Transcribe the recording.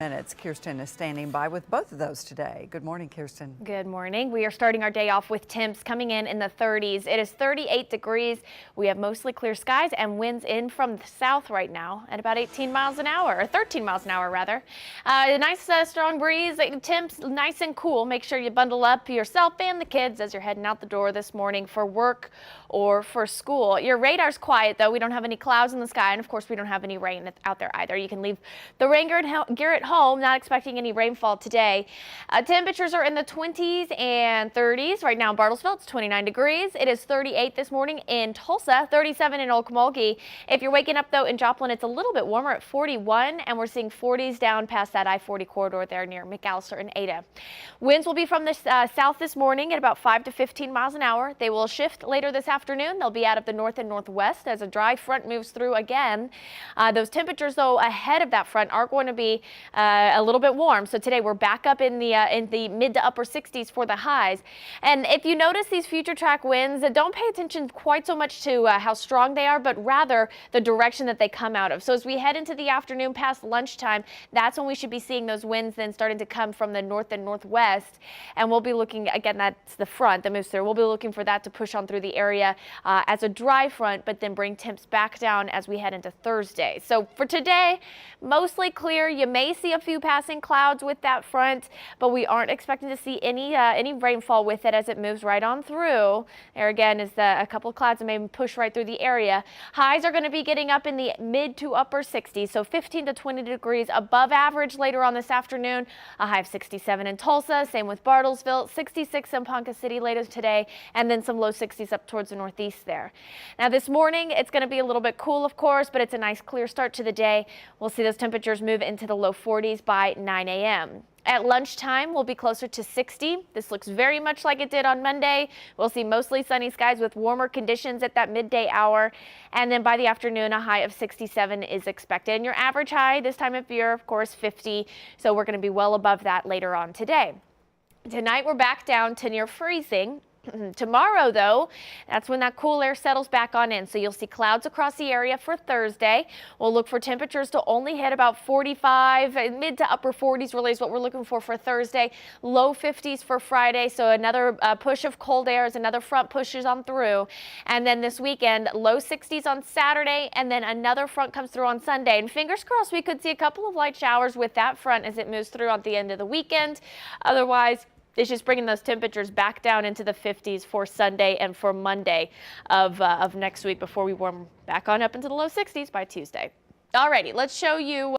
Minutes. Kirsten is standing by with both of those today. Good morning, Kirsten. Good morning. We are starting our day off with temps coming in the 30s. It is 38 degrees. We have mostly clear skies and winds in from the south right now at about 18 miles an hour, or 13 miles an hour rather. A nice strong breeze. Temps nice and cool. Make sure you bundle up yourself and the kids as you're heading out the door this morning for work or for school. Your radar's quiet though. We don't have any clouds in the sky, and of course we don't have any rain out there either. You can leave the rain gear at home. Not expecting any rainfall today. Temperatures are in the 20s and 30s. Right now in Bartlesville, it's 29 degrees. It is 38 this morning in Tulsa, 37 in Okmulgee. If you're waking up though in Joplin, it's a little bit warmer at 41, and we're seeing 40s down past that I-40 corridor there near McAllister and Ada. Winds will be from the south this morning at about 5 to 15 miles an hour. They will shift later this afternoon. They'll be out of the north and northwest as a dry front moves through again. Those temperatures though ahead of that front are going to be a little bit warm. So today we're back up in the mid to upper 60s for the highs. And if you notice these future track winds, don't pay attention quite so much to how strong they are, but rather the direction that they come out of. So as we head into the afternoon past lunchtime, that's when we should be seeing those winds then starting to come from the north and northwest. And we'll be looking, again, that's the front that moves through. We'll be looking for that to push on through the area as a dry front, but then bring temps back down as we head into Thursday. So for today, mostly clear. You may see a few passing clouds with that front, but we aren't expecting to see any rainfall with it as it moves right on through. There again is a couple of clouds that may push right through the area. Highs are going to be getting up in the mid to upper 60s, so 15 to 20 degrees above average later on this afternoon. A high of 67 in Tulsa, same with Bartlesville, 66 in Ponca City later today, and then some low 60s up towards the northeast there. Now this morning it's going to be a little bit cool, of course, but it's a nice clear start to the day. We'll see those temperatures move into the low 40s by 9 a.m. At lunchtime, we'll be closer to 60. This looks very much like it did on Monday. We'll see mostly sunny skies with warmer conditions at that midday hour. And then by the afternoon, a high of 67 is expected. And your average high this time of year, of course, 50. So we're going to be well above that later on today. Tonight, we're back down to near freezing. Tomorrow, though, that's when that cool air settles back on in. So you'll see clouds across the area for Thursday. We'll look for temperatures to only hit about 45, mid to upper 40s really is what we're looking for Thursday. Low 50s for Friday. So another push of cold air as another front pushes on through. And then this weekend, low 60s on Saturday, and then another front comes through on Sunday. And fingers crossed, we could see a couple of light showers with that front as it moves through at the end of the weekend. Otherwise, it's just bringing those temperatures back down into the 50s for Sunday and for Monday of next week before we warm back on up into the low 60s by Tuesday. Alrighty, let's show you